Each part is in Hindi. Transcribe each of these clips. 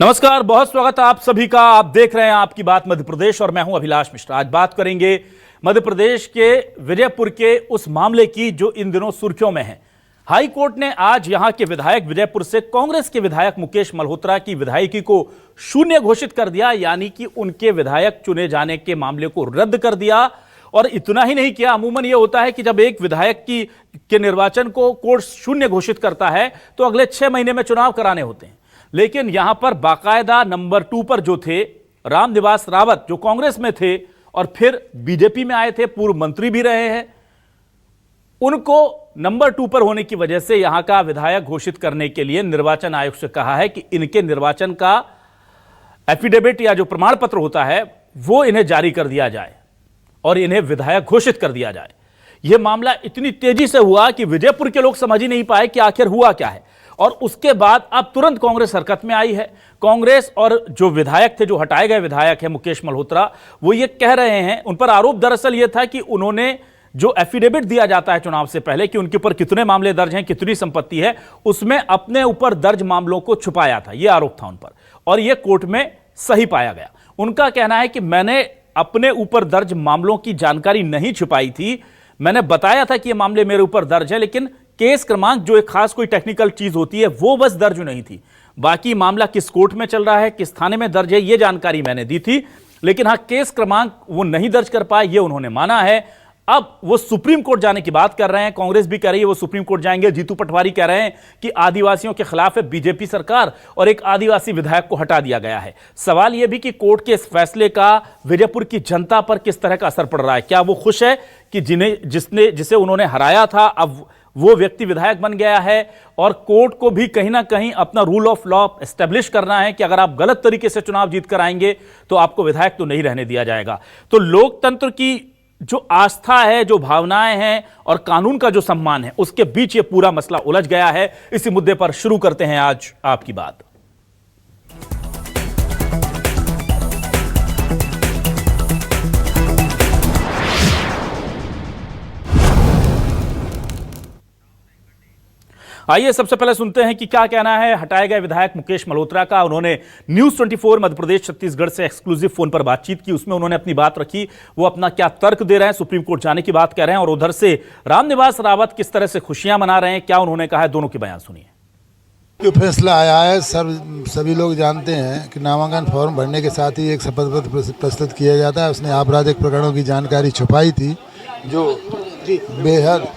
नमस्कार, बहुत स्वागत है आप सभी का। आप देख रहे हैं आपकी बात मध्य प्रदेश और मैं हूं अभिलाष मिश्रा। आज बात करेंगे मध्य प्रदेश के विजयपुर के उस मामले की जो इन दिनों सुर्खियों में है। हाई कोर्ट ने आज यहां के विधायक विजयपुर से कांग्रेस के विधायक मुकेश मल्होत्रा की विधायकी को शून्य घोषित कर दिया, यानी कि उनके विधायक चुने जाने के मामले को रद्द कर दिया। और इतना ही नहीं किया, अमूमन यह होता है कि जब एक विधायक के निर्वाचन को कोर्ट शून्य घोषित करता है तो अगले 6 महीने में चुनाव कराने होते हैं, लेकिन यहां पर बाकायदा नंबर 2 पर जो थे रामनिवास रावत, जो कांग्रेस में थे और फिर बीजेपी में आए थे, पूर्व मंत्री भी रहे हैं, उनको नंबर 2 पर होने की वजह से यहां का विधायक घोषित करने के लिए निर्वाचन आयोग से कहा है कि इनके निर्वाचन का एफिडेविट या जो प्रमाण पत्र होता है वो इन्हें जारी कर दिया जाए और इन्हें विधायक घोषित कर दिया जाए। यह मामला इतनी तेजी से हुआ कि विजयपुर के लोग समझ ही नहीं पाए कि आखिर हुआ क्या है। और उसके बाद अब तुरंत कांग्रेस हरकत में आई है। कांग्रेस और जो विधायक थे, जो हटाए गए विधायक है मुकेश मल्होत्रा, वो ये कह रहे हैं, उन पर आरोप दरअसल ये था कि उन्होंने जो एफिडेविट दिया जाता है चुनाव से पहले कि उनके ऊपर कितने मामले दर्ज हैं, कितनी संपत्ति है, उसमें अपने ऊपर दर्ज मामलों को छुपाया था। यह आरोप था उन पर और यह कोर्ट में सही पाया गया। उनका कहना है कि मैंने अपने ऊपर दर्ज मामलों की जानकारी नहीं छुपाई थी, मैंने बताया था कि ये मामले मेरे ऊपर दर्ज है, लेकिन केस क्रमांक जो एक खास कोई टेक्निकल चीज होती है वो बस दर्ज नहीं थी। बाकी मामला किस कोर्ट में चल रहा है, किस थाने में दर्ज है, ये जानकारी मैंने दी थी, लेकिन हाँ केस क्रमांक वो नहीं दर्ज कर पाए, ये उन्होंने माना है। अब वो सुप्रीम कोर्ट जाने की बात कर रहे हैं, कांग्रेस भी कह रही है वो सुप्रीम कोर्ट जाएंगे। जीतू पटवारी कह रहे हैं कि आदिवासियों के खिलाफ है बीजेपी सरकार और एक आदिवासी विधायक को हटा दिया गया है। सवाल यह भी कि कोर्ट के इस फैसले का विजयपुर की जनता पर किस तरह का असर पड़ रहा है। क्या वो खुश है कि जिसे उन्होंने हराया था अब वो व्यक्ति विधायक बन गया है, और कोर्ट को भी कहीं ना कहीं अपना रूल ऑफ लॉ एस्टेब्लिश करना है कि अगर आप गलत तरीके से चुनाव जीत कर आएंगे तो आपको विधायक तो नहीं रहने दिया जाएगा। तो लोकतंत्र की जो आस्था है, जो भावनाएं हैं और कानून का जो सम्मान है, उसके बीच ये पूरा मसला उलझ गया है। इसी मुद्दे पर शुरू करते हैं आज आपकी बात। आइए सबसे पहले सुनते हैं कि क्या कहना है हटाए गए विधायक मुकेश मल्होत्रा का। उन्होंने न्यूज 24 मध्य प्रदेश छत्तीसगढ़ से एक्सक्लूसिव फोन पर बातचीत की, उसमें उन्होंने अपनी बात रखी। वो अपना क्या तर्क दे रहे हैं, सुप्रीम कोर्ट जाने की बात कह रहे हैं, और उधर से रामनिवास रावत किस तरह से खुशियां मना रहे हैं, क्या उन्होंने कहा है, दोनों के बयान सुनिए। जो फैसला आया है सभी लोग जानते हैं कि नामांकन फॉर्म भरने के साथ ही एक शपथ पत्र प्रस्तुत किया जाता है। उसने आपराधिक प्रकरणों की जानकारी छुपाई थी जो बेहद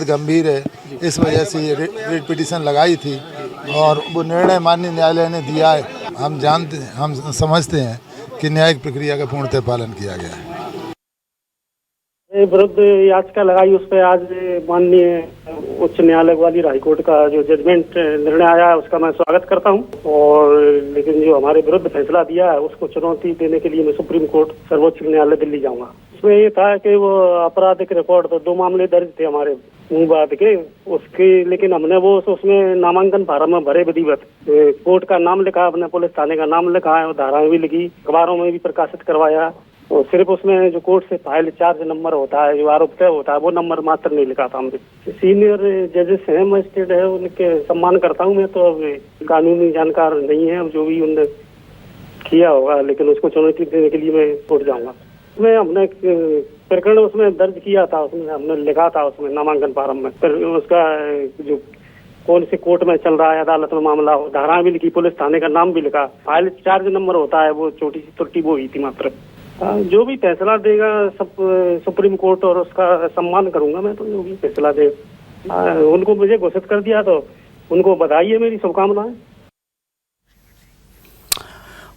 गंभीर है। इस वजह से ये रिट पिटीशन लगाई थी और वो निर्णय माननीय न्यायालय ने दिया है। हम समझते हैं कि न्यायिक प्रक्रिया का पूर्णतः पालन किया गया है। विरुद्ध याचिका लगाई, उस पर आज माननीय उच्च न्यायालय ग्वालियर हाईकोर्ट का जो जजमेंट निर्णय आया है उसका मैं स्वागत करता हूं। और लेकिन जो हमारे विरुद्ध फैसला दिया है उसको चुनौती देने के लिए मैं सुप्रीम कोर्ट सर्वोच्च न्यायालय दिल्ली जाऊंगा। उसमें ये था कि वो आपराधिक रिकॉर्ड, तो 2 मामले दर्ज थे हमारे मुंहबाद के उसके, लेकिन हमने वो उसमें नामांकन फार्म में भरे विधिवत कोर्ट का नाम लिखा, अपने पुलिस थाने का नाम लिखा है, धाराएं भी लिखी, अखबारों में भी प्रकाशित करवाया। और सिर्फ उसमें जो कोर्ट से फाइल चार्ज नंबर होता है, जो आरोप तय होता है, वो नंबर मात्र नहीं लिखा था हमने। सीनियर जजेस हैं, मजिस्ट्रेट है, उनके सम्मान करता हूँ मैं, तो अब कानूनी जानकार नहीं है, अब जो भी उन्होंने किया होगा, लेकिन उसको चुनौती देने के लिए मैं कोर्ट जाऊंगा। उसमें हमने प्रकरण उसमें दर्ज किया था, उसमें हमने लिखा था उसमें नामांकन फार्म में, फिर उसका जो कौन से कोर्ट में चल रहा है, अदालत में मामला, धाराएं भी लिखी, पुलिस थाने का नाम भी लिखा, फाइल चार्ज नंबर होता है, वो छोटी सी त्रुटि वो हुई थी मात्र। जो भी फैसला देगा सब सुप्रीम कोर्ट, और उसका सम्मान करूंगा मैं, तो जो भी फैसला दे उनको मुझे घोषित कर दिया तो उनको बधाई है, मेरी शुभकामनाएं।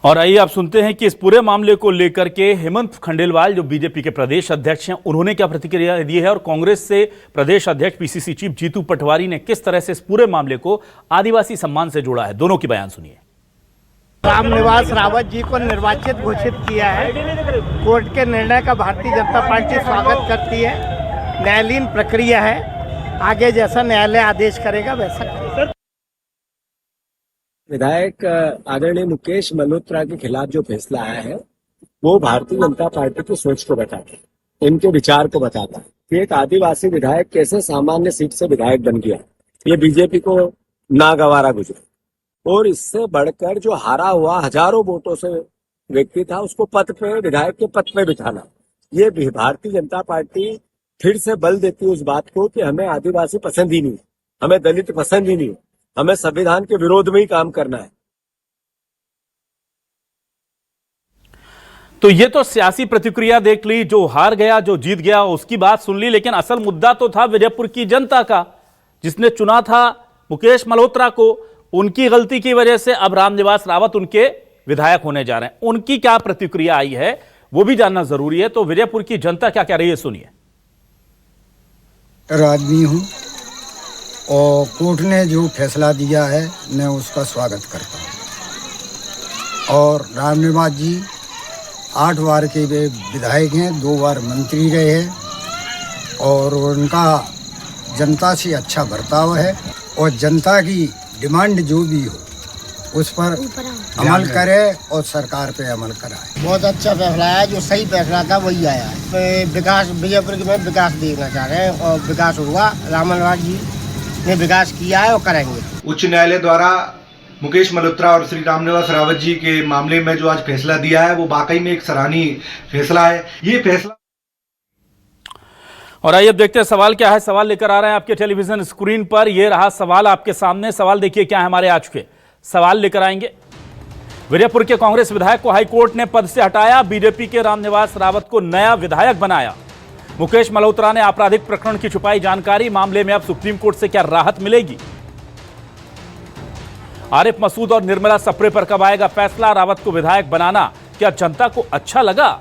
और आइए आप सुनते हैं कि इस पूरे मामले को लेकर के हेमंत खंडेलवाल जो बीजेपी के प्रदेश अध्यक्ष हैं, उन्होंने क्या प्रतिक्रिया दी है, और कांग्रेस से प्रदेश अध्यक्ष पीसीसी चीफ जीतू पटवारी ने किस तरह से इस पूरे मामले को आदिवासी सम्मान से जोड़ा है। दोनों की बयान सुनिए। रामनिवास रावत जी को निर्वाचित घोषित किया है। कोर्ट के निर्णय का भारतीय जनता पार्टी स्वागत करती है। न्यायालयीन प्रक्रिया है, आगे जैसा न्यायालय आदेश करेगा वैसा करेगा। विधायक आदरणीय मुकेश मल्होत्रा के खिलाफ जो फैसला आया है वो भारतीय जनता पार्टी की सोच को बताता है, इनके विचार को बताता है कि एक आदिवासी विधायक कैसे सामान्य सीट से विधायक बन गया। ये बीजेपी को नागवारा गुजरा। और इससे बढ़कर जो हारा हुआ हजारों वोटों से व्यक्ति था उसको पद पे, विधायक के पद पे बिठाना, ये भी भारतीय जनता पार्टी फिर से बल देती है उस बात को कि हमें आदिवासी पसंद ही नहीं, हमें दलित पसंद ही नहीं, हमें संविधान के विरोध में ही काम करना है। तो ये तो सियासी प्रतिक्रिया देख ली, जो हार गया जो जीत गया उसकी बात सुन ली, लेकिन असल मुद्दा तो था विजयपुर की जनता का, जिसने चुना था मुकेश मल्होत्रा को। उनकी गलती की वजह से अब रामनिवास रावत उनके विधायक होने जा रहे हैं। उनकी क्या प्रतिक्रिया आई है वो भी जानना जरूरी है। तो विजयपुर की जनता क्या कह रही है, सुनिए। आदमी हूँ और कोर्ट ने जो फैसला दिया है मैं उसका स्वागत करता हूँ। और रामनिवास जी 8 बार के वे विधायक हैं, 2 बार मंत्री रहे हैं और उनका जनता से अच्छा बर्ताव है और जनता की डिमांड जो भी हो उस पर अमल करे और सरकार पे अमल कराए। बहुत अच्छा फैसला है, जो सही फैसला था वही आया है। विकास विजयपुर में विकास देखना चाह रहे हैं और विकास होगा। रामनिवास जी ने विकास किया है और करेंगे। उच्च न्यायालय द्वारा मुकेश मल्होत्रा और श्री रामनिवास रावत जी के मामले में जो आज फैसला दिया है वो वाकई में एक सराहनीय फैसला है। ये फैसला, और आइए अब देखते हैं सवाल क्या है। सवाल लेकर आ रहे हैं आपके टेलीविजन स्क्रीन पर। यह रहा सवाल आपके सामने। सवाल देखिए क्या है हमारे आज के। सवाल लेकर आएंगे। विजयपुर के कांग्रेस विधायक को हाईकोर्ट ने पद से हटाया, बीजेपी के रामनिवास रावत को नया विधायक बनाया। मुकेश मल्होत्रा ने आपराधिक प्रकरण की छुपाई जानकारी, मामले में अब सुप्रीम कोर्ट से क्या राहत मिलेगी? आरिफ मसूद और निर्मला सप्रे पर कब आएगा फैसला? रावत को विधायक बनाना क्या जनता को अच्छा लगा?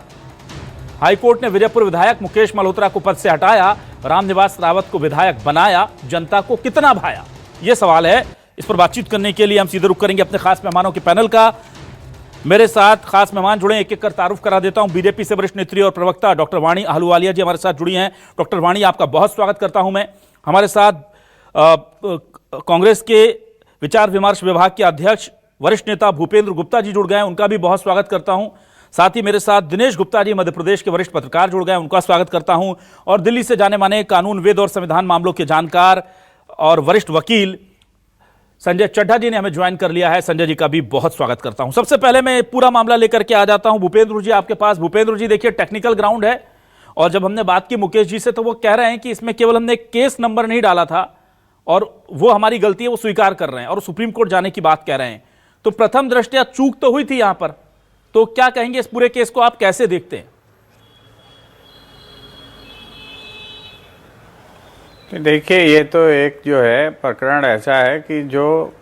हाईकोर्ट ने विजयपुर विधायक मुकेश मल्होत्रा को पद से हटाया, रामनिवास रावत को विधायक बनाया, जनता को कितना भाया? यह सवाल है। इस पर बातचीत करने के लिए हम सीधे रुख करेंगे अपने खास मेहमानों के पैनल का। मेरे साथ खास मेहमान जुड़े, एक एक कर तारुफ करा देता हूं। बीजेपी से वरिष्ठ नेत्री और प्रवक्ता डॉक्टर वाणी आहलूवालिया जी हमारे साथ जुड़ी हैं। डॉक्टर वाणी, आपका बहुत स्वागत करता हूं मैं। हमारे साथ कांग्रेस के विचार विमर्श विभाग के अध्यक्ष वरिष्ठ नेता भूपेंद्र गुप्ता जी जुड़ गए हैं, उनका भी बहुत स्वागत करता हूं। साथ ही मेरे साथ दिनेश गुप्ता जी मध्य प्रदेश के वरिष्ठ पत्रकार जुड़ गए, उनका स्वागत करता हूं। और दिल्ली से जाने माने कानूनविद और संविधान मामलों के जानकार और वरिष्ठ वकील संजय चड्ढा जी ने हमें ज्वाइन कर लिया है। संजय जी का भी बहुत स्वागत करता हूं। सबसे पहले मैं पूरा मामला लेकर के आ जाता हूं भूपेंद्र जी आपके पास। भूपेंद्र जी, देखिए टेक्निकल ग्राउंड है, और जब हमने बात की मुकेश जी से तो वो कह रहे हैं कि इसमें केवल हमने केस नंबर नहीं डाला था और वो हमारी गलती है, वो स्वीकार कर रहे हैं और सुप्रीम कोर्ट जाने की बात कह रहे हैं। तो प्रथम दृष्टया चूक तो हुई थी यहां पर, तो क्या कहेंगे इस पूरे केस को आप कैसे देखते हैं? देखिए, ये तो एक जो है प्रकरण ऐसा है कि जो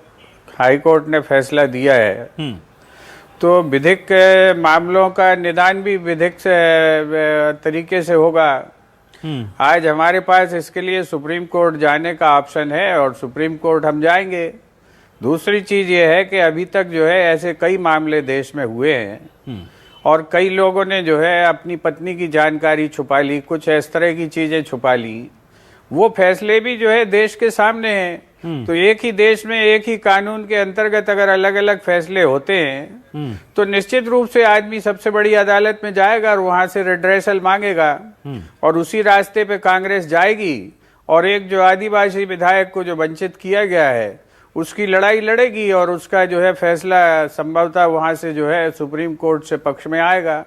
हाई कोर्ट ने फैसला दिया है तो विधिक मामलों का निदान भी विधिक से तरीके से होगा। आज हमारे पास इसके लिए सुप्रीम कोर्ट जाने का ऑप्शन है और सुप्रीम कोर्ट हम जाएंगे। दूसरी चीज ये है कि अभी तक जो है ऐसे कई मामले देश में हुए हैं और कई लोगों ने जो है अपनी पत्नी की जानकारी छुपा ली, कुछ इस तरह की चीजें छुपा ली। वो फैसले भी जो है देश के सामने हैं। तो एक ही देश में एक ही कानून के अंतर्गत अगर अलग अलग फैसले होते हैं तो निश्चित रूप से आदमी सबसे बड़ी अदालत में जाएगा और वहां से रिड्रेसल मांगेगा और उसी रास्ते पे कांग्रेस जाएगी और एक जो आदिवासी विधायक को जो वंचित किया गया है उसकी लड़ाई लड़ेगी और उसका जो है फैसला संभवतः वहां से जो है सुप्रीम कोर्ट से पक्ष में आएगा।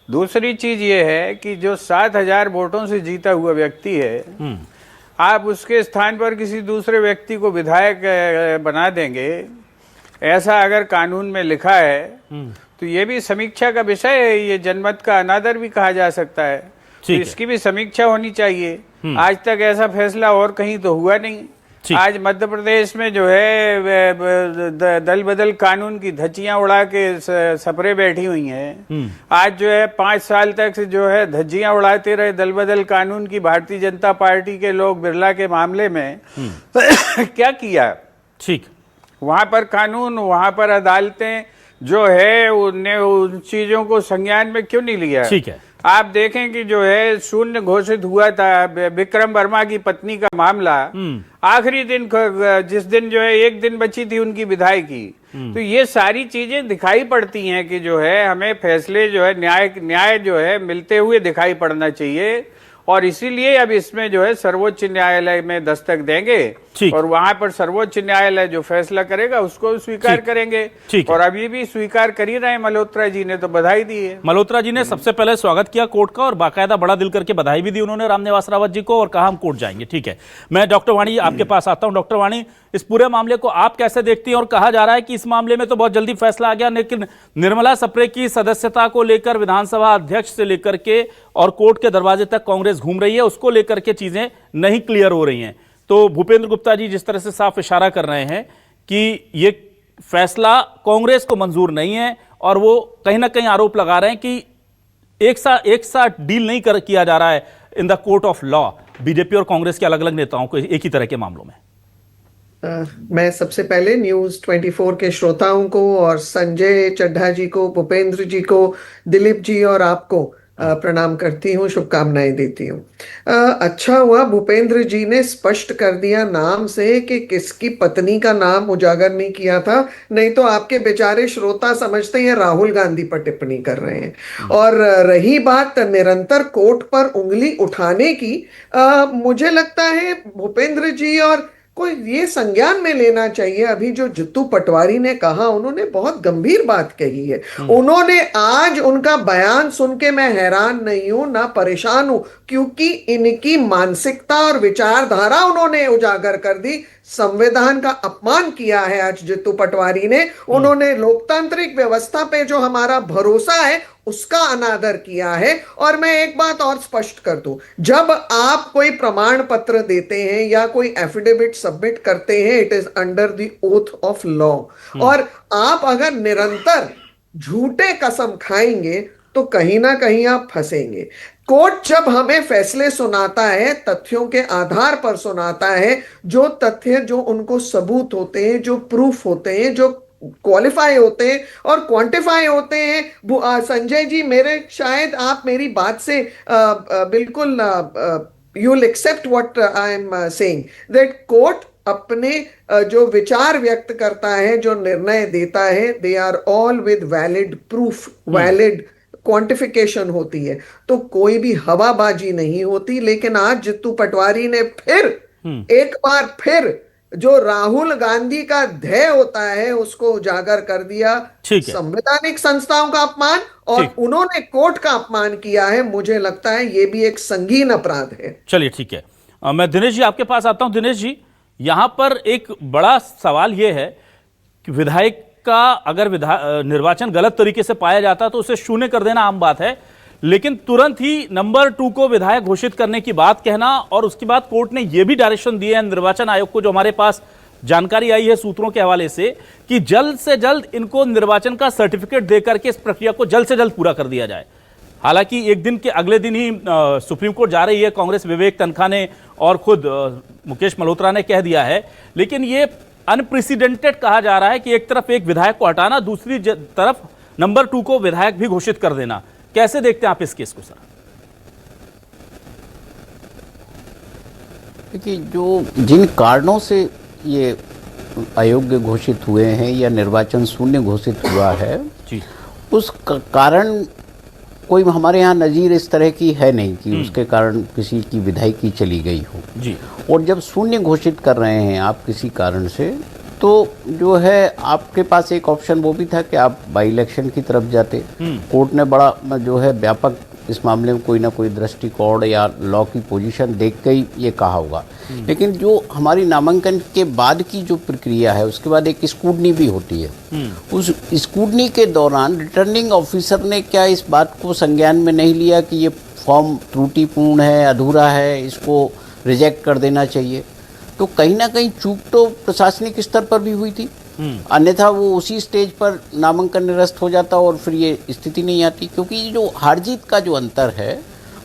दूसरी चीज ये है कि जो 7,000 वोटों से जीता हुआ व्यक्ति है, आप उसके स्थान पर किसी दूसरे व्यक्ति को विधायक बना देंगे, ऐसा अगर कानून में लिखा है तो ये भी समीक्षा का विषय है। ये जनमत का अनादर भी कहा जा सकता है, तो इसकी भी समीक्षा होनी चाहिए। आज तक ऐसा फैसला और कहीं तो हुआ नहीं। आज मध्य प्रदेश में जो है दल बदल कानून की धज्जियां उड़ा के सपरे बैठी हुई हैं। आज जो है 5 साल तक से जो है धज्जियां उड़ाते रहे दल बदल कानून की भारतीय जनता पार्टी के लोग बिरला के मामले में। क्या किया? ठीक, वहां पर कानून, वहां पर अदालतें जो है उनने उन चीजों को संज्ञान में क्यों नहीं लिया? ठीक है, आप देखें कि जो है शून्य घोषित हुआ था विक्रम वर्मा की पत्नी का मामला, आखिरी दिन जिस दिन जो है 1 दिन बची थी उनकी विदाई की। तो ये सारी चीजें दिखाई पड़ती हैं कि जो है हमें फैसले जो है न्याय जो है मिलते हुए दिखाई पड़ना चाहिए और इसीलिए अब इसमें जो है सर्वोच्च न्यायालय में दस्तक देंगे और वहां पर सर्वोच्च न्यायालय जो फैसला करेगा उसको स्वीकार करेंगे। और अब ये भी स्वीकार कर ही रहे हैं मल्होत्रा जी ने, तो बधाई दी है। मल्होत्रा जी ने सबसे पहले स्वागत किया कोर्ट का और बाकायदा बड़ा दिल करके बधाई भी दी उन्होंने रामनिवास रावत जी को और कहा हम कोर्ट जाएंगे। ठीक है, मैं डॉक्टर वाणी आपके पास आता हूं। डॉक्टर वाणी, इस पूरे मामले को आप कैसे देखती हैं? और कहा जा रहा है कि इस मामले में तो बहुत जल्दी फैसला आ गया, लेकिन निर्मला सप्रे की सदस्यता को लेकर विधानसभा अध्यक्ष से लेकर के और कोर्ट के दरवाजे तक कांग्रेस घूम रही है, उसको लेकर के चीजें नहीं क्लियर हो रही हैं। तो भूपेंद्र गुप्ता जी जिस तरह से साफ इशारा कर रहे हैं कि ये फैसला कांग्रेस को मंजूर नहीं है और वो कहीं ना कहीं आरोप लगा रहे हैं कि एक साथ डील नहीं किया जा रहा है in the court of law BJP और कांग्रेस के अलग अलग नेताओं को एक ही तरह के मामलों में। मैं सबसे पहले न्यूज 24 के श्रोताओं को और संजय चड्ढा जी को, भूपेंद्र जी को, दिलीप जी और आपको प्रणाम करती हूँ, शुभकामनाएं देती हूँ। अच्छा हुआ भूपेंद्र जी ने स्पष्ट कर दिया नाम से कि किसकी पत्नी का नाम उजागर नहीं किया था, नहीं तो आपके बेचारे श्रोता समझते हैं राहुल गांधी पर टिप्पणी कर रहे हैं। और रही बात निरंतर कोर्ट पर उंगली उठाने की, मुझे लगता है भूपेंद्र जी और कोई ये संज्ञान में लेना चाहिए। अभी जो जित्तू पटवारी ने कहा, उन्होंने बहुत गंभीर बात कही है। उन्होंने आज उनका बयान सुन के मैं हैरान नहीं हूं ना परेशान हूं, क्योंकि इनकी मानसिकता और विचारधारा उन्होंने उजागर कर दी। संविधान का अपमान किया है आज जित्तू पटवारी ने। उन्होंने लोकतांत्रिक व्यवस्था पे जो हमारा भरोसा है उसका अनादर किया है। और मैं एक बात और स्पष्ट कर दूं, जब आप कोई प्रमाण पत्र देते हैं या कोई एफिडेविट सबमिट करते हैं, it is under the oath of law. और आप अगर निरंतर झूठे कसम खाएंगे तो कहीं ना कहीं आप फंसेंगे। कोर्ट जब हमें फैसले सुनाता है, तथ्यों के आधार पर सुनाता है, जो तथ्य जो उनको सबूत होते हैं, जो प्रूफ होते हैं, जो क्वालिफाई होते हैं और क्वांटिफाई होते हैं। संजय जी, मेरे शायद आप मेरी बात से बिल्कुल you will accept what I am saying, that court अपने जो विचार व्यक्त करता है, जो निर्णय देता है, they are all with valid proof, valid quantification होती है, तो कोई भी हवाबाजी नहीं होती। लेकिन आज जित्तू पटवारी ने फिर एक बार फिर जो राहुल गांधी का ध्येय होता है उसको उजागर कर दिया। संवैधानिक संस्थाओं का अपमान और उन्होंने कोर्ट का अपमान किया है। मुझे लगता है ये भी एक संगीन अपराध है। चलिए ठीक है, मैं दिनेश जी आपके पास आता हूं। दिनेश जी, यहां पर एक बड़ा सवाल यह है कि विधायक का अगर निर्वाचन गलत तरीके से पाया जाता तो उसे शून्य कर देना आम बात है, लेकिन तुरंत ही नंबर 2 को विधायक घोषित करने की बात कहना, और उसके बाद कोर्ट ने यह भी डायरेक्शन दिए है निर्वाचन आयोग को, जो हमारे पास जानकारी आई है सूत्रों के हवाले से, कि जल्द से जल्द इनको निर्वाचन का सर्टिफिकेट देकर के इस प्रक्रिया को जल्द से जल्द पूरा कर दिया जाए। हालांकि एक दिन के अगले दिन ही सुप्रीम कोर्ट जा रही है कांग्रेस, विवेक तनखा ने और खुद मुकेश मल्होत्रा ने कह दिया है, लेकिन ये अनप्रेसिडेंटेड कहा जा रहा है कि एक तरफ एक विधायक को हटाना, दूसरी तरफ नंबर 2 को विधायक भी घोषित कर देना। कैसे देखते हैं आप इस केस को सर? देखिए, जो जिन कारणों से ये अयोग्य घोषित हुए हैं या निर्वाचन शून्य घोषित हुआ है जी, उस कारण कोई हमारे यहाँ नज़ीर इस तरह की है नहीं कि उसके कारण किसी की विधायकी चली गई हो जी। और जब शून्य घोषित कर रहे हैं आप किसी कारण से, तो जो है आपके पास एक ऑप्शन वो भी था कि आप बाई इलेक्शन की तरफ जाते। कोर्ट ने बड़ा जो है व्यापक इस मामले में कोई ना कोई दृष्टिकोण या लॉ की पोजीशन देख के ही ये कहा होगा। लेकिन जो हमारी नामांकन के बाद की जो प्रक्रिया है, उसके बाद एक स्क्रूटनी भी होती है। उस स्क्रूटनी के दौरान रिटर्निंग ऑफिसर ने क्या इस बात को संज्ञान में नहीं लिया कि ये फॉर्म त्रुटिपूर्ण है, अधूरा है, इसको रिजेक्ट कर देना चाहिए? तो कहीं ना कहीं चूक तो प्रशासनिक स्तर पर भी हुई थी, अन्यथा वो उसी स्टेज पर नामांकन निरस्त हो जाता और फिर ये स्थिति नहीं आती। क्योंकि जो हार जीत का जो अंतर है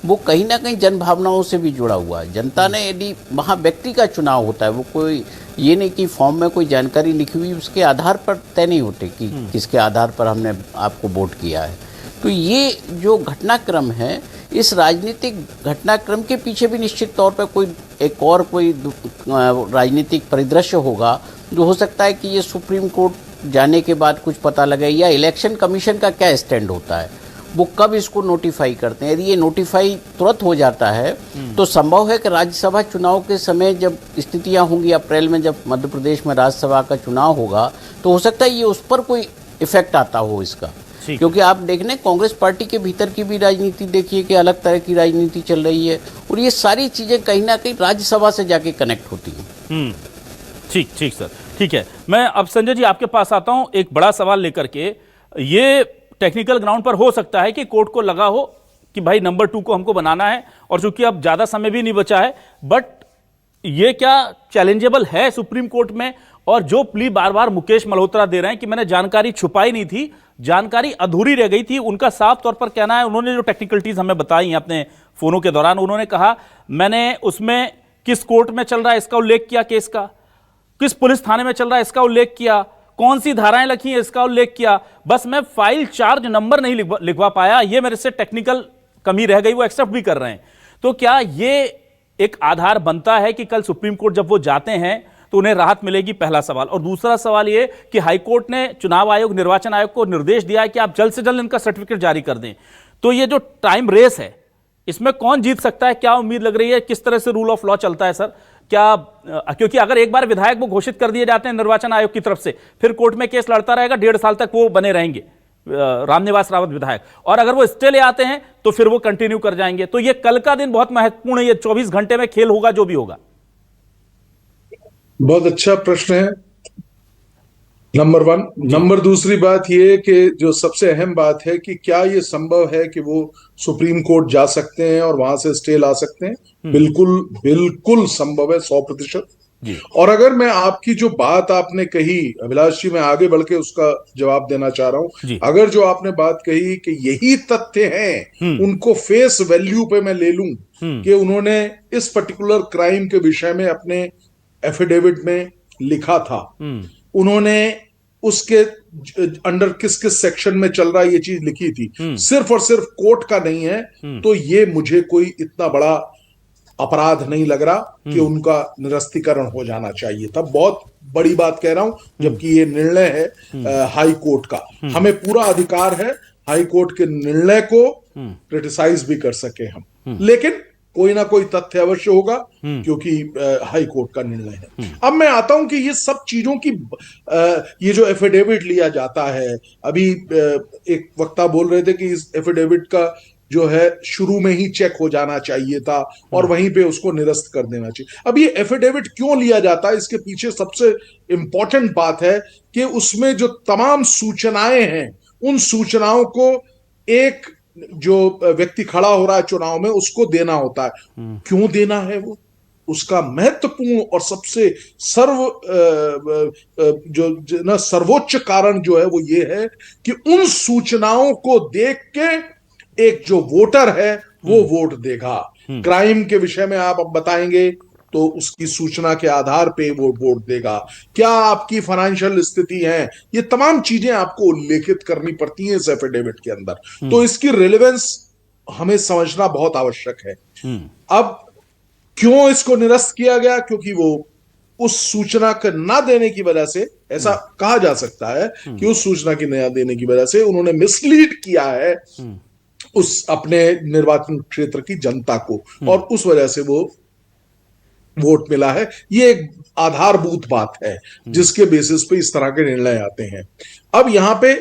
वो कहीं ना कहीं जन भावनाओं से भी जुड़ा हुआ है। जनता ने यदि वहाँ व्यक्ति का चुनाव होता है, वो कोई ये नहीं कि फॉर्म में कोई जानकारी लिखी हुई उसके आधार पर तय नहीं होते कि किसके आधार पर हमने आपको वोट किया है। तो ये जो घटनाक्रम है, इस राजनीतिक घटनाक्रम के पीछे भी निश्चित तौर पर कोई एक और कोई राजनीतिक परिदृश्य होगा, जो हो सकता है कि ये सुप्रीम कोर्ट जाने के बाद कुछ पता लगे, या इलेक्शन कमीशन का क्या स्टैंड होता है वो कब इसको नोटिफाई करते हैं। यदि ये नोटिफाई तुरंत हो जाता है तो संभव है कि राज्यसभा चुनाव के समय जब स्थितियां होंगी, अप्रैल में जब मध्य प्रदेश में राज्यसभा का चुनाव होगा, तो हो सकता है ये उस पर कोई इफेक्ट आता हो इसका। क्योंकि आप देख लें कांग्रेस पार्टी के भीतर की भी राजनीति देखिए कि अलग तरह की राजनीति चल रही है, और ये सारी चीजें कहीं ना कहीं राज्यसभा से जाके कनेक्ट होती हैं। ठीक ठीक सर, ठीक है। मैं अब संजय जी आपके पास आता हूं एक बड़ा सवाल लेकर के। ये टेक्निकल ग्राउंड पर हो सकता है कि कोर्ट को लगा हो कि भाई नंबर 2 को हमको बनाना है, और चूंकि अब ज्यादा समय भी नहीं बचा है, बट ये क्या चैलेंजेबल है सुप्रीम कोर्ट में? और जो प्ली बार बार मुकेश मल्होत्रा दे रहे हैं कि मैंने जानकारी छुपाई नहीं थी, जानकारी अधूरी रह गई थी, उनका साफ तौर पर कहना है, उन्होंने जो टेक्निकलिटीज हमें बताई हैं अपने फोनों के दौरान, उन्होंने कहा मैंने उसमें किस कोर्ट में चल रहा है इसका उल्लेख किया, केस का किस पुलिस थाने में चल रहा है इसका उल्लेख किया, कौन सी धाराएं लिखी हैं इसका उल्लेख किया, बस मैं फाइल चार्ज नंबर नहीं लिखवा पाया, ये मेरे से टेक्निकल कमी रह गई, वो एक्सेप्ट भी कर रहे हैं। तो क्या ये एक आधार बनता है कि कल सुप्रीम कोर्ट जब वो जाते हैं तो उन्हें राहत मिलेगी? पहला सवाल। और दूसरा सवाल ये कि हाईकोर्ट ने चुनाव आयोग, निर्वाचन आयोग को निर्देश दिया है कि आप जल्द से जल्द इनका सर्टिफिकेट जारी कर दें। तो ये जो टाइम रेस है इसमें कौन जीत सकता है, क्या उम्मीद लग रही है, किस तरह से रूल ऑफ लॉ चलता है सर? क्या क्योंकि अगर एक बार विधायक वो घोषित कर दिए जाते हैं निर्वाचन आयोग की तरफ से, फिर कोर्ट में केस लड़ता रहेगा, 1.5 साल तक वो बने रहेंगे रामनिवास रावत विधायक, और अगर वो स्टे ले आते हैं तो फिर वो कंटिन्यू कर जाएंगे। तो ये कल का दिन बहुत महत्वपूर्ण है, ये 24 घंटे में खेल होगा जो भी होगा। बहुत अच्छा प्रश्न है, नंबर 1। नंबर दूसरी बात ये कि जो सबसे अहम बात है कि क्या ये संभव है कि वो सुप्रीम कोर्ट जा सकते हैं और वहां से स्टे ला सकते हैं? बिल्कुल बिल्कुल संभव है, 100%। और अगर मैं आपकी जो बात आपने कही अभिलाष जी, मैं आगे बढ़ के उसका जवाब देना चाह रहा हूं। अगर जो आपने बात कही कि यही तथ्य हैं, उनको फेस वैल्यू पे मैं ले लूं कि उन्होंने इस पर्टिकुलर क्राइम के विषय में अपने एफिडेविट में लिखा था, उन्होंने उसके अंडर किस किस सेक्शन में चल रहा है ये चीज लिखी थी, सिर्फ और सिर्फ कोर्ट का नहीं है, तो ये मुझे कोई इतना बड़ा अपराध नहीं लग रहा कि उनका निरस्तीकरण हो जाना चाहिए था। बहुत बड़ी बात कह रहा हूं, जबकि ये निर्णय है हाई कोर्ट का। हमें पूरा अधिकार है हाई कोर्ट के निर्णय को क्रिटिसाइज भी कर सके हम, लेकिन कोई ना कोई तथ्य अवश्य होगा क्योंकि हाई कोर्ट का निर्णय है। अब मैं आता हूं कि ये सब चीजों की ये जो एफिडेविट लिया जाता है, अभी एक वक्ता बोल रहे थे कि इस एफिडेविट का जो है शुरू में ही चेक हो जाना चाहिए था और वहीं पे उसको निरस्त कर देना चाहिए। अब ये एफिडेविट क्यों लिया जाता है, इसके पीछे सबसे इंपॉर्टेंट बात है कि उसमें जो तमाम सूचनाएं हैं, उन सूचनाओं को एक जो व्यक्ति खड़ा हो रहा है चुनाव में उसको देना होता है। क्यों देना है वो? उसका महत्वपूर्ण और सबसे सर्वोच्च कारण जो है वो ये है कि उन सूचनाओं को देख के एक जो वोटर है वो वोट देगा। क्राइम के विषय में आप अब बताएंगे तो उसकी सूचना के आधार पे वो वोट देगा। क्या आपकी फाइनेंशियल स्थिति है, ये तमाम चीजें आपको उल्लेखित करनी पड़ती हैं इस एफिडेविट के अंदर। तो इसकी रिलेवेंस हमें समझना बहुत आवश्यक है। अब क्यों इसको निरस्त किया गया? क्योंकि वो उस सूचना का ना देने की वजह से, ऐसा कहा जा सकता है कि उस सूचना की ना देने की वजह से उन्होंने मिसलीड किया है उस अपने निर्वाचन क्षेत्र की जनता को, और उस वजह से वो वोट मिला है। ये एक आधारभूत बात है जिसके बेसिस पे इस तरह के निर्णय आते हैं। अब यहां पे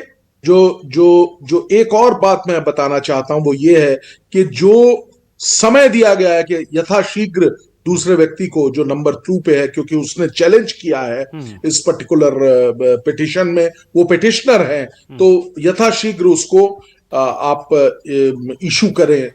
जो एक और बात मैं बताना चाहता हूं वो ये है कि जो समय दिया गया है कि यथाशीघ्र दूसरे व्यक्ति को जो नंबर 2 पे है, क्योंकि उसने चैलेंज किया है इस पर्टिकुलर पिटिशन में, वो पिटिशनर है, तो यथाशीघ्र उसको आप इशू करें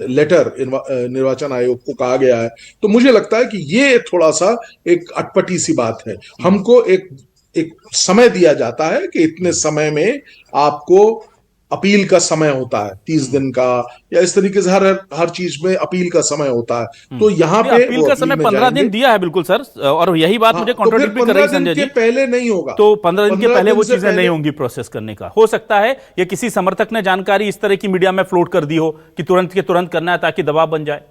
लेटर निर्वाचन आयोग को कहा गया है। तो मुझे लगता है कि ये थोड़ा सा एक अटपटी सी बात है। हमको एक समय दिया जाता है कि इतने समय में आपको अपील का समय होता है, 30 दिन का, या इस तरीके से हर चीज में अपील का समय होता है। तो यहाँ पे अपील का समय 15 दिन दिया है, बिल्कुल सर, और यही बात मुझे कॉन्ट्रडिक्ट भी कर रही है संजय जी। पहले नहीं होगा, तो 15 दिन के पहले वो चीजें नहीं होंगी प्रोसेस करने का। हो सकता है ये किसी समर्थक ने जानकारी इस तरह की मीडिया में फ्लोट कर दी हो कि तुरंत के तुरंत करना है ताकि दबाव बन जाए।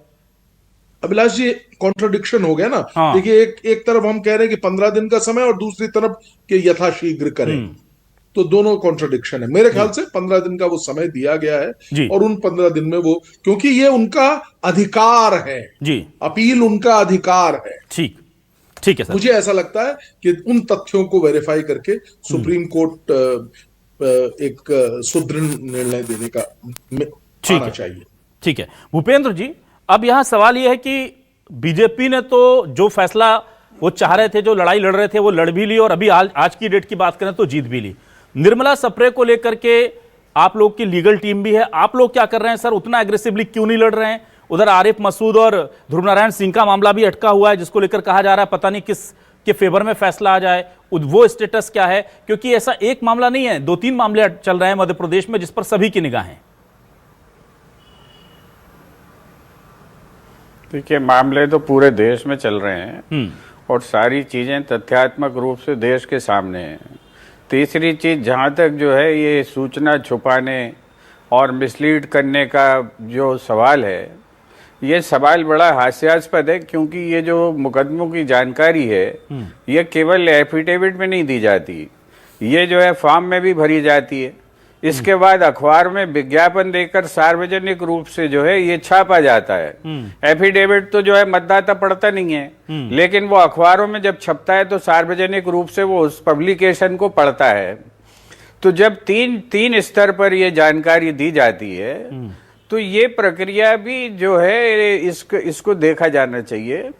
अभिलाष जी, कॉन्ट्रडिक्शन हो गया ना। देखिए, एक तरफ हम कह रहे हैं कि 15 दिन का समय और दूसरी तरफ कि यथाशीघ्र करें। तो दोनों कॉन्ट्रडिक्शन है। मेरे ख्याल से 15 दिन का वो समय दिया गया है और उन 15 दिन में वो, क्योंकि ये उनका अधिकार है जी, अपील उनका अधिकार है। ठीक है सर। मुझे ऐसा लगता है कि उन तथ्यों को वेरीफाई करके सुप्रीम कोर्ट एक सुदृढ़ निर्णय देने का आना चाहिए। ठीक है भूपेंद्र जी, अब यहां सवाल यह है कि बीजेपी ने तो जो फैसला वो चाह रहे थे, जो लड़ाई लड़ रहे थे, वो लड़ भी ली और अभी आज की डेट की बात करें तो जीत भी ली। निर्मला सप्रे को लेकर के आप लोग की लीगल टीम भी है, आप लोग क्या कर रहे हैं सर? उतना एग्रेसिवली क्यों नहीं लड़ रहे हैं? उधर आरिफ मसूद और ध्रुव नारायण सिंह का मामला भी अटका हुआ है, जिसको लेकर कहा जा रहा है पता नहीं किस के फेवर में फैसला आ जाए, वो स्टेटस क्या है? क्योंकि ऐसा एक मामला नहीं है, 2-3 मामले चल रहे हैं मध्य प्रदेश में जिस पर सभी की निगाहें। देखिए, मामले तो पूरे देश में चल रहे हैं और सारी चीजें तथ्यात्मक रूप से देश के सामने हैं। तीसरी चीज, जहां तक जो है ये सूचना छुपाने और मिसलीड करने का जो सवाल है, ये सवाल बड़ा हास्यास्पद है, क्योंकि ये जो मुकदमों की जानकारी है ये केवल एफिडेविट में नहीं दी जाती, ये जो है फॉर्म में भी भरी जाती है। इसके बाद अखबार में विज्ञापन देकर सार्वजनिक रूप से जो है ये छापा जाता है। एफिडेविट तो जो है मतदाता पढ़ता नहीं है, लेकिन वो अखबारों में जब छपता है तो सार्वजनिक रूप से वो उस पब्लिकेशन को पढ़ता है। तो जब तीन स्तर पर ये जानकारी दी जाती है तो ये प्रक्रिया भी जो है इसको देखा जाना चाहिए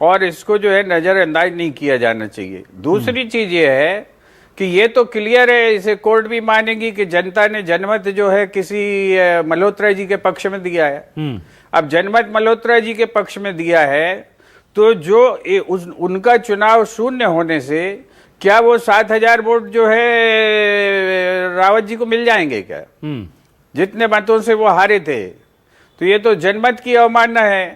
और इसको जो है नजरअंदाज नहीं किया जाना चाहिए। दूसरी चीज ये है कि ये तो क्लियर है, इसे कोर्ट भी मानेगी कि जनता ने जनमत जो है किसी मल्होत्रा जी के पक्ष में दिया है। अब जनमत मल्होत्रा जी के पक्ष में दिया है तो जो उनका चुनाव शून्य होने से क्या वो 7,000 वोट जो है रावत जी को मिल जाएंगे क्या? जितने मतों से वो हारे थे, तो ये तो जनमत की अवमानना है।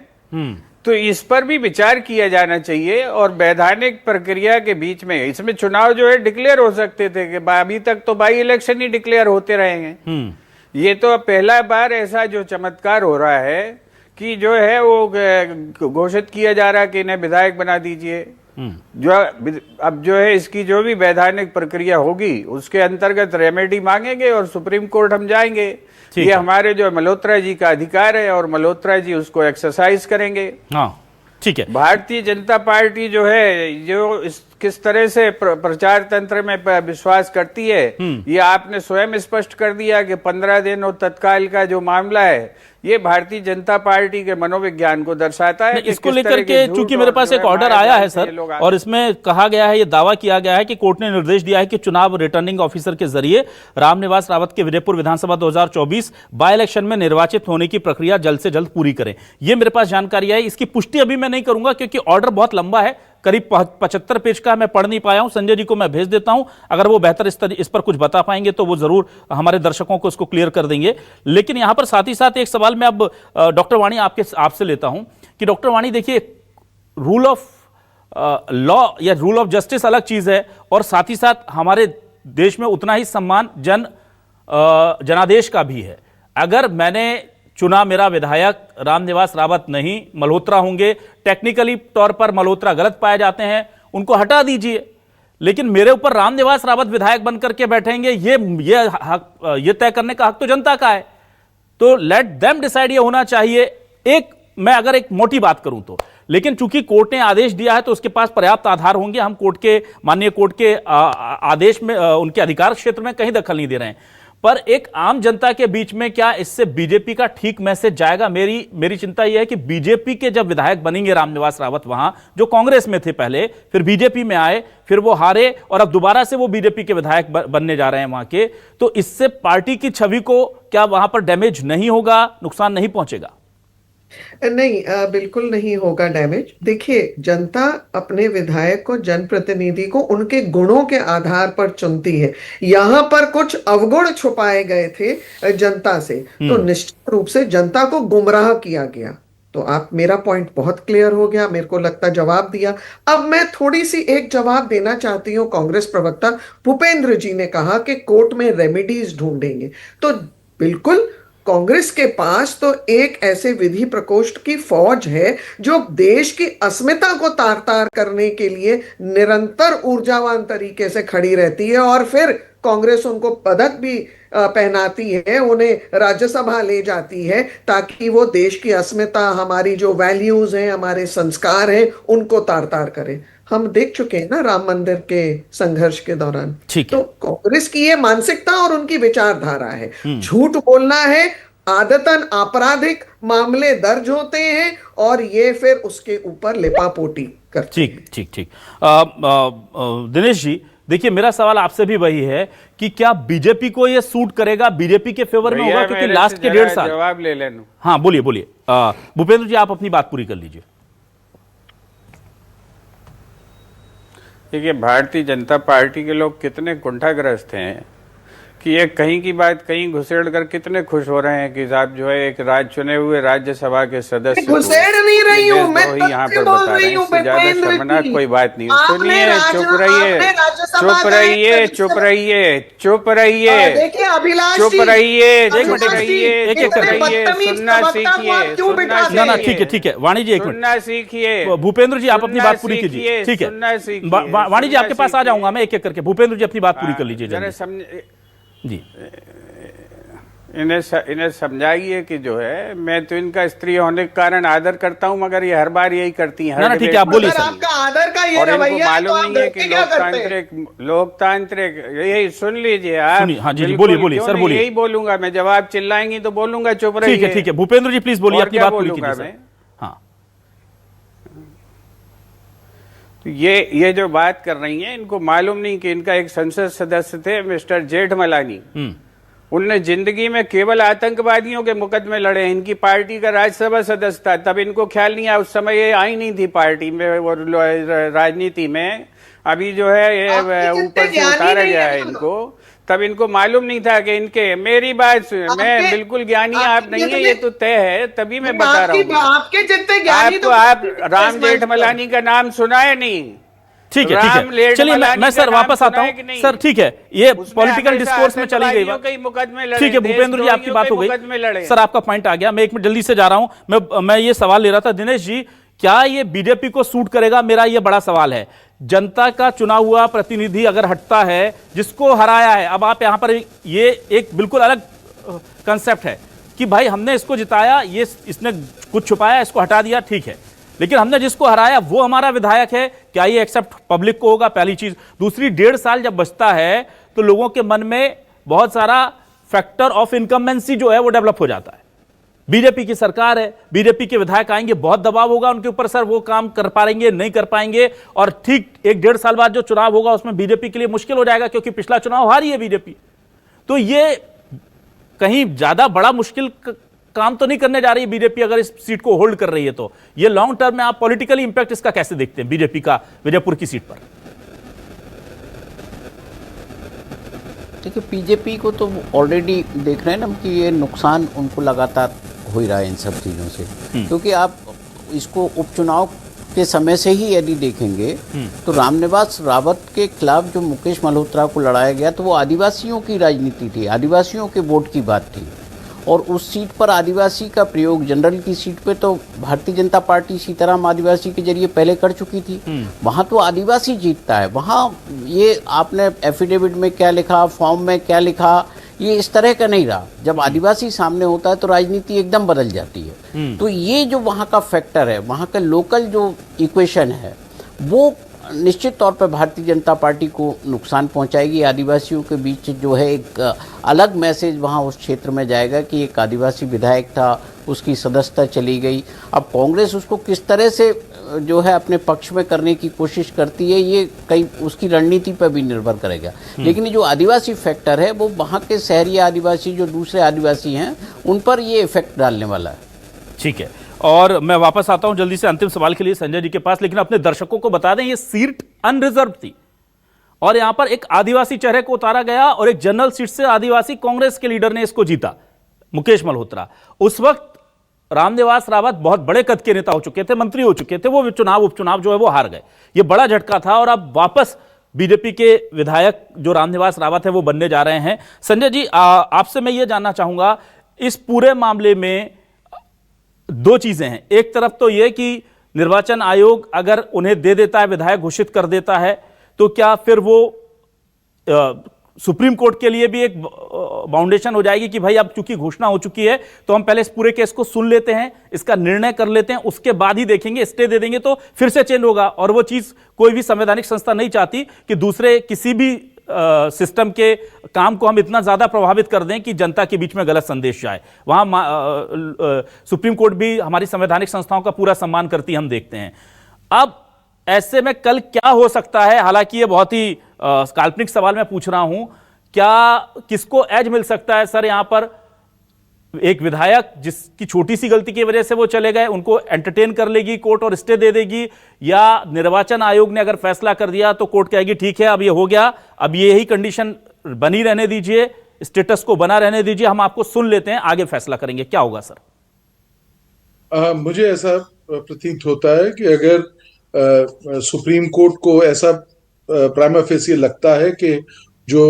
तो इस पर भी विचार किया जाना चाहिए और वैधानिक प्रक्रिया के बीच में इसमें चुनाव जो है डिक्लेयर हो सकते थे कि अभी तक तो बाई इलेक्शन ही डिक्लेयर होते रहे हैं। ये तो पहला बार ऐसा जो चमत्कार हो रहा है कि जो है वो घोषित किया जा रहा है कि इन्हें विधायक बना दीजिए। जो अब जो है इसकी जो भी वैधानिक प्रक्रिया होगी उसके अंतर्गत रेमेडी मांगेंगे और सुप्रीम कोर्ट हम जाएंगे। ये हमारे जो मल्होत्रा जी का अधिकार है और मल्होत्रा जी उसको एक्सरसाइज करेंगे। हाँ, ठीक है। भारतीय जनता पार्टी जो है जो किस तरह से प्रचार तंत्र में विश्वास करती है, ये आपने स्वयं स्पष्ट कर दिया कि 15 दिन और तत्काल का जो मामला है ये भारतीय जनता पार्टी के मनोविज्ञान को दर्शाता है। इसको लेकर के चूंकि मेरे पास एक ऑर्डर आया है सर, और इसमें कहा गया है, ये दावा किया गया है कि कोर्ट ने निर्देश दिया है कि चुनाव रिटर्निंग ऑफिसर के जरिए रामनिवास रावत के विजयपुर विधानसभा 2024 बाय इलेक्शन में निर्वाचित होने की प्रक्रिया जल्द से जल्द पूरी करें। ये मेरे पास जानकारी है। इसकी पुष्टि अभी मैं नहीं करूंगा क्योंकि ऑर्डर बहुत लंबा है, करीब 75 पेज का, मैं पढ़ नहीं पाया हूं। संजय जी को मैं भेज देता हूं, अगर वो बेहतर इस पर कुछ बता पाएंगे तो वो जरूर हमारे दर्शकों को इसको क्लियर कर देंगे। लेकिन यहां पर साथ ही साथ एक सवाल मैं अब डॉक्टर वाणी आपसे लेता हूं कि डॉक्टर वाणी देखिए, रूल ऑफ लॉ या रूल ऑफ जस्टिस अलग चीज है और साथ ही साथ हमारे देश में उतना ही सम्मान जनादेश का भी है। अगर मैंने चुना, मेरा विधायक रामनिवास रावत नहीं मल्होत्रा होंगे, टेक्निकली तौर पर मल्होत्रा गलत पाए जाते हैं, उनको हटा दीजिए, लेकिन मेरे ऊपर रामनिवास रावत विधायक बनकर के बैठेंगे, ये तय करने का हक तो जनता का है। तो लेट देम डिसाइड, ये होना चाहिए। मैं अगर एक मोटी बात करूं तो, लेकिन चूंकि कोर्ट ने आदेश दिया है तो उसके पास पर्याप्त आधार होंगे। हम माननीय कोर्ट के आदेश में उनके अधिकार क्षेत्र में कहीं दखल नहीं दे रहे हैं, पर एक आम जनता के बीच में क्या इससे बीजेपी का ठीक मैसेज जाएगा? मेरी चिंता यह है कि बीजेपी के जब विधायक बनेंगे रामनिवास रावत, वहां जो कांग्रेस में थे पहले, फिर बीजेपी में आए, फिर वो हारे और अब दोबारा से वो बीजेपी के विधायक बनने जा रहे हैं वहां के, तो इससे पार्टी की छवि को क्या वहां पर डैमेज नहीं होगा, नुकसान नहीं पहुंचेगा? नहीं, बिल्कुल नहीं होगा डैमेज। देखिए, जनता अपने विधायक को, जनप्रतिनिधि को उनके गुणों के आधार पर चुनती है। यहाँ पर कुछ अवगुण छुपाए गए थे जनता से, तो निश्चित रूप से जनता को गुमराह किया गया। तो मेरा पॉइंट बहुत क्लियर हो गया, मेरे को लगता जवाब दिया। अब मैं थोड़ी सी एक जवाब देना चाहती हूँ। कांग्रेस प्रवक्ता भूपेंद्र जी ने कहा कि कोर्ट में रेमेडीज ढूंढेंगे, तो बिल्कुल कांग्रेस के पास तो एक ऐसे विधि प्रकोष्ठ की फौज है जो देश की अस्मिता को तार तार करने के लिए निरंतर ऊर्जावान तरीके से खड़ी रहती है और फिर कांग्रेस उनको पदक भी पहनाती है, उन्हें राज्यसभा ले जाती है, ताकि वो देश की अस्मिता, हमारी जो वैल्यूज हैं, हमारे संस्कार हैं, उनको तार तार करे। हम देख चुके हैं ना राम मंदिर के संघर्ष के दौरान। तो कांग्रेस की ये मानसिकता और उनकी विचारधारा है। झूठ बोलना है, आदतन आपराधिक मामले दर्ज होते हैं और ये फिर उसके ऊपर लिपापोती करते हैं। ठीक। दिनेश जी, देखिए मेरा सवाल आपसे भी वही है कि क्या बीजेपी को ये सूट करेगा, बीजेपी के फेवर में होगा? क्योंकि लास्ट के 1.5 साल। जवाब ले लेना। हाँ बोलिए भूपेंद्र जी, आप अपनी बात पूरी कर लीजिए। देखिए, भारतीय जनता पार्टी के लोग कितने कुंठाग्रस्त हैं कि ये कहीं की बात कहीं घुसेड़ कर कितने खुश हो रहे हैं कि साहब जो है एक चुने हुए राज्यसभा के सदस्य घुसेड़ नहीं रही हूँ मैं, यहाँ पर बता रहे हैं। इससे ज्यादा शर्मनाक कोई बात नहीं। सुनिए, चुप रहिए। देखिए अभिलाष, चुप रहिए। सुनना सीखिए। ठीक है वाणी जी, एक मिनट सुनना सीखिए। भूपेंद्र जी आप अपनी बात पूरी कीजिए। ठीक है वाणी जी, आपके पास आ जाऊंगा मैं एक एक करके। भूपेंद्र जी अपनी बात पूरी कर लीजिए जी। इन्हें समझाइए कि जो है मैं तो इनका स्त्री होने के कारण आदर करता हूं, मगर ये हर बार यही करती हैं। ठीक है, आप बोलिए। आपका आदर का ये और इनको मालूम तो नहीं है कि लोकतांत्रिक यही सुन लीजिए आप। हाँ जी, बोलिए सर, बोलिए। यही बोलूंगा मैं, जब आप चिल्लाएंगी तो बोलूंगा, चुप रहिए। ठीक है भूपेंद्र जी प्लीज बोलिए, अपनी बात पूरी कीजिए। हाँ, तो ये जो बात कर रही हैं, इनको मालूम नहीं कि इनका एक संसद सदस्य थे मिस्टर जेठमलानी। उनने जिंदगी में केवल आतंकवादियों के मुकदमे लड़े। इनकी पार्टी का राज्यसभा सदस्य था, तब इनको ख्याल नहीं आया। उस समय ये आई नहीं थी पार्टी में और राजनीति में। अभी जो है ये ऊपर से उतारा गया है इनको, तब इनको मालूम नहीं था कि इनके। मेरी बात, मैं बिल्कुल ज्ञानी आप नहीं है, ये तो तय है, तभी मैं बता रहा हूँ। आपके जितने ज्ञानी आपको आप राम जेठमलानी का नाम सुना है नहीं? ठीक है। चलिए मैं सर वापस आता हूँ सर। ठीक है, ये पॉलिटिकल डिस्कोर्स में चली गई बात। ठीक है भूपेंद्र जी, आपकी बात हो गई सर, आपका पॉइंट आ गया। मैं एक मिनट जल्दी से जा रहा हूं। मैं ये सवाल ले रहा था दिनेश जी, क्या ये बीजेपी को सूट करेगा? मेरा ये बड़ा सवाल है। जनता का चुना हुआ प्रतिनिधि अगर हटता है, जिसको हराया है, अब आप यहां पर ये एक बिल्कुल अलग कंसेप्ट है कि भाई हमने इसको जिताया, ये इसने कुछ छुपाया, इसको हटा दिया, ठीक है, लेकिन हमने जिसको हराया वो हमारा विधायक है। क्या ये एक्सेप्ट पब्लिक को होगा? पहली चीज। दूसरी, 1.5 साल जब बचता है तो लोगों के मन में बहुत सारा फैक्टर ऑफ इनकम्बेंसी जो है वो डेवलप हो जाता है। बीजेपी की सरकार है, बीजेपी के विधायक आएंगे, बहुत दबाव होगा उनके ऊपर, सर वो काम कर पाएंगे नहीं कर पाएंगे, और ठीक 1-1.5 साल बाद जो चुनाव होगा उसमें बीजेपी के लिए मुश्किल हो जाएगा, क्योंकि पिछला चुनाव हारी है बीजेपी। तो ये कहीं ज्यादा बड़ा मुश्किल काम तो नहीं करने जा रही है बीजेपी अगर इस सीट को होल्ड कर रही है। तो ये लॉन्ग टर्म में आप पॉलिटिकली इंपैक्ट इसका कैसे देखते हैं बीजेपी का विजयपुर की सीट पर? देखिए, बीजेपी को तो ऑलरेडी देख रहे हैं ना कि ये नुकसान उनको लगातार हो ही रहा है इन सब चीज़ों से। क्योंकि आप इसको उपचुनाव के समय से ही यदि देखेंगे तो रामनिवास रावत के खिलाफ जो मुकेश मल्होत्रा को लड़ाया गया, तो वो आदिवासियों की राजनीति थी, आदिवासियों के वोट की बात थी। और उस सीट पर आदिवासी का प्रयोग, जनरल की सीट पे तो भारतीय जनता पार्टी सीताराम आदिवासी के जरिए पहले कर चुकी थी। वहाँ तो आदिवासी जीतता है। वहाँ ये आपने एफिडेविट में क्या लिखा, फॉर्म में क्या लिखा, ये इस तरह का नहीं रहा। जब आदिवासी सामने होता है तो राजनीति एकदम बदल जाती है। तो ये जो वहाँ का फैक्टर है, वहाँ का लोकल जो इक्वेशन है, वो निश्चित तौर पर भारतीय जनता पार्टी को नुकसान पहुंचाएगी। आदिवासियों के बीच जो है एक अलग मैसेज वहां उस क्षेत्र में जाएगा कि एक आदिवासी विधायक था, उसकी सदस्यता चली गई। अब कांग्रेस उसको किस तरह से जो है अपने पक्ष में करने की कोशिश करती है, ये कई उसकी रणनीति पर भी निर्भर करेगा। लेकिन जो आदिवासी फैक्टर है वो वहाँ के शहरी आदिवासी जो दूसरे आदिवासी हैं उन पर ये इफेक्ट डालने वाला है। ठीक है, और मैं वापस आता हूं जल्दी से अंतिम सवाल के लिए संजय जी के पास, लेकिन अपने दर्शकों को बता दें ये सीट अनरिजर्व थी और यहां पर एक आदिवासी चेहरे को उतारा गया और एक जनरल सीट से आदिवासी कांग्रेस के लीडर ने इसको जीता, मुकेश मल्होत्रा। उस वक्त रामनिवास रावत बहुत बड़े कद के नेता हो चुके थे, मंत्री हो चुके थे, वो उपचुनाव जो है वो हार गए। ये बड़ा झटका था और अब वापस बीजेपी के विधायक जो रामनिवास रावत है वो बनने जा रहे हैं। संजय जी, आपसे मैं ये जानना चाहूंगा, इस पूरे मामले में दो चीजें हैं। एक तरफ तो यह कि निर्वाचन आयोग अगर उन्हें दे देता है, विधायक घोषित कर देता है, तो क्या फिर वो सुप्रीम कोर्ट के लिए भी एक बाउंडेशन हो जाएगी कि भाई अब चूंकि घोषणा हो चुकी है तो हम पहले इस पूरे केस को सुन लेते हैं, इसका निर्णय कर लेते हैं, उसके बाद ही देखेंगे, स्टे दे देंगे तो फिर से चेंज होगा। और वो चीज कोई भी संवैधानिक संस्था नहीं चाहती कि दूसरे किसी भी सिस्टम के काम को हम इतना ज्यादा प्रभावित कर दें कि जनता के बीच में गलत संदेश जाए। वहां सुप्रीम कोर्ट भी हमारी संवैधानिक संस्थाओं का पूरा सम्मान करती हम देखते हैं। अब ऐसे में कल क्या हो सकता है, हालांकि ये बहुत ही काल्पनिक सवाल मैं पूछ रहा हूं, क्या किसको एज मिल सकता है सर यहां पर? एक विधायक जिसकी छोटी सी गलती की वजह से वो चले गए, उनको एंटरटेन कर लेगी कोर्ट और स्टे दे देगी, या निर्वाचन आयोग ने अगर फैसला कर दिया तो कोर्ट कहेगी ठीक है अब ये हो गया, अब ये ही कंडीशन बनी रहने दीजिए, स्टेटस को बना रहने दीजिए, हम आपको सुन लेते हैं, आगे फैसला करेंगे, क्या होगा सर? मुझे ऐसा प्रतीत होता है कि अगर सुप्रीम कोर्ट को ऐसा प्राइमा फेसी लगता है कि जो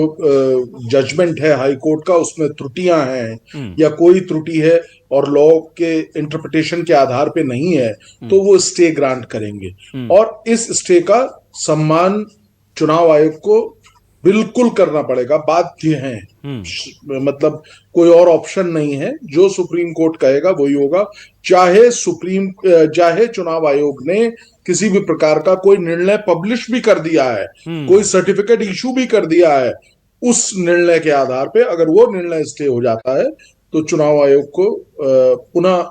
जजमेंट है हाई कोर्ट का उसमें त्रुटियां हैं या कोई त्रुटि है और लॉ के इंटरप्रिटेशन के आधार पे नहीं है, तो वो स्टे ग्रांट करेंगे। और इस स्टे का सम्मान चुनाव आयोग को बिल्कुल करना पड़ेगा, बाध्य है। मतलब कोई और ऑप्शन नहीं है, जो सुप्रीम कोर्ट कहेगा वही होगा। चाहे चुनाव आयोग ने किसी भी प्रकार का कोई निर्णय पब्लिश भी कर दिया है, कोई सर्टिफिकेट इशू भी कर दिया है, उस निर्णय के आधार पे अगर वो निर्णय स्टे हो जाता है तो चुनाव आयोग को पुनः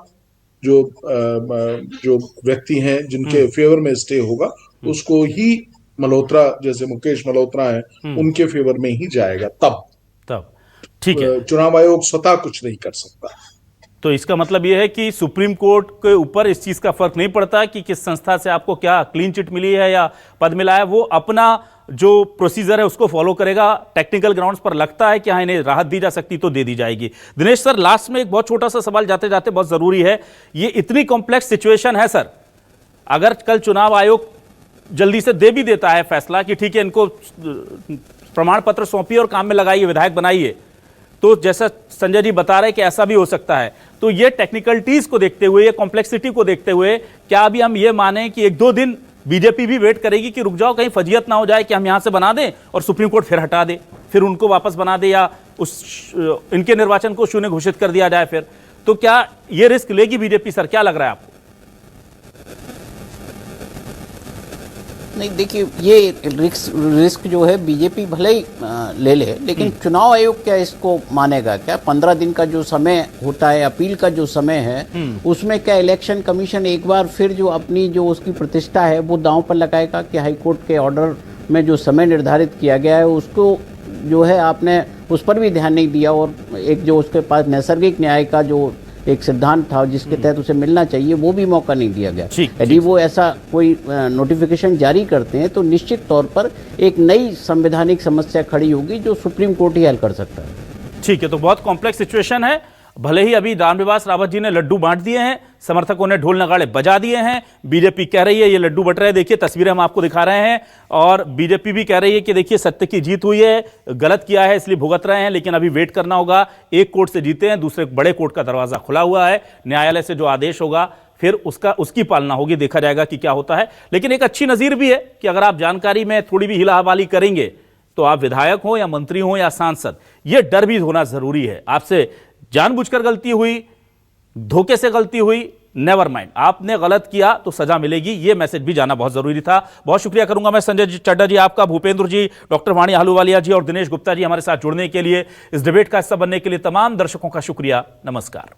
जो व्यक्ति हैं जिनके फेवर में स्टे होगा उसको ही मल्होत्रा, जैसे मुकेश मल्होत्रा हैं, उनके फेवर में ही जाएगा। तब ठीक है, चुनाव आयोग स्वतः कुछ नहीं कर सकता। तो इसका मतलब यह है कि सुप्रीम कोर्ट के ऊपर इस चीज का फर्क नहीं पड़ता कि किस संस्था से आपको क्या क्लीन चिट मिली है या पद मिला है, वो अपना जो प्रोसीजर है उसको फॉलो करेगा। टेक्निकल ग्राउंड्स पर लगता है कि हाँ इन्हें राहत दी जा सकती तो दे दी जाएगी। दिनेश सर, लास्ट में एक बहुत छोटा सा सवाल जाते जाते बहुत जरूरी है, ये इतनी कॉम्प्लेक्स सिचुएशन है सर, अगर कल चुनाव आयोग जल्दी से दे भी देता है फैसला कि ठीक है इनको प्रमाण पत्र सौंपिए और काम में लगाइए, विधायक बनाइए, तो जैसा संजय जी बता रहे हैं कि ऐसा भी हो सकता है, तो ये टेक्निकलिटीज को देखते हुए, ये कॉम्प्लेक्सिटी को देखते हुए, क्या अभी हम ये माने कि एक दो दिन बीजेपी भी वेट करेगी कि रुक जाओ कहीं फजीयत ना हो जाए कि हम यहां से बना दें और सुप्रीम कोर्ट फिर हटा दे, फिर उनको वापस बना दे या इनके निर्वाचन को शून्य घोषित कर दिया जाए फिर, तो क्या ये रिस्क लेगी बीजेपी सर? क्या लग रहा है आपको? नहीं, देखिए ये रिस्क जो है बीजेपी भले ही ले ले, लेकिन चुनाव आयोग क्या इसको मानेगा? क्या 15 दिन का जो समय होता है, अपील का जो समय है, उसमें क्या इलेक्शन कमीशन एक बार फिर जो अपनी जो उसकी प्रतिष्ठा है वो दांव पर लगाएगा कि हाई कोर्ट के ऑर्डर में जो समय निर्धारित किया गया है उसको जो है आपने उस पर भी ध्यान नहीं दिया, और एक जो उसके पास नैसर्गिक न्याय का जो एक सिद्धांत था जिसके तहत उसे मिलना चाहिए वो भी मौका नहीं दिया गया। यदि वो ऐसा कोई नोटिफिकेशन जारी करते हैं तो निश्चित तौर पर एक नई संवैधानिक समस्या खड़ी होगी जो सुप्रीम कोर्ट ही हल कर सकता है। ठीक है, तो बहुत कॉम्प्लेक्स सिचुएशन है। भले ही अभी रामनिवास रावत जी ने लड्डू बांट दिए हैं, समर्थकों ने ढोल नगाड़े बजा दिए हैं, बीजेपी कह रही है ये लड्डू बट रहे हैं, देखिए तस्वीरें हम आपको दिखा रहे हैं, और बीजेपी भी कह रही है कि देखिए सत्य की जीत हुई है, गलत किया है इसलिए भुगत रहे हैं, लेकिन अभी वेट करना होगा। एक कोर्ट से जीते हैं, दूसरे बड़े कोर्ट का दरवाजा खुला हुआ है, न्यायालय से जो आदेश होगा फिर उसकी पालना होगी, देखा जाएगा कि क्या होता है। लेकिन एक अच्छी नजीर भी है कि अगर आप जानकारी में थोड़ी भी हिला हवाली करेंगे तो आप विधायक हो या मंत्री हो या सांसद, ये डर भी होना जरूरी है। आपसे जानबूझकर गलती हुई, धोखे से गलती हुई, नेवर माइंड, आपने गलत किया तो सजा मिलेगी, ये मैसेज भी जाना बहुत जरूरी था। बहुत शुक्रिया करूंगा मैं संजय चड्ढा जी आपका, भूपेंद्र जी, डॉक्टर वाणी आहलूवालिया जी और दिनेश गुप्ता जी हमारे साथ जुड़ने के लिए, इस डिबेट का हिस्सा बनने के लिए तमाम दर्शकों का शुक्रिया। नमस्कार।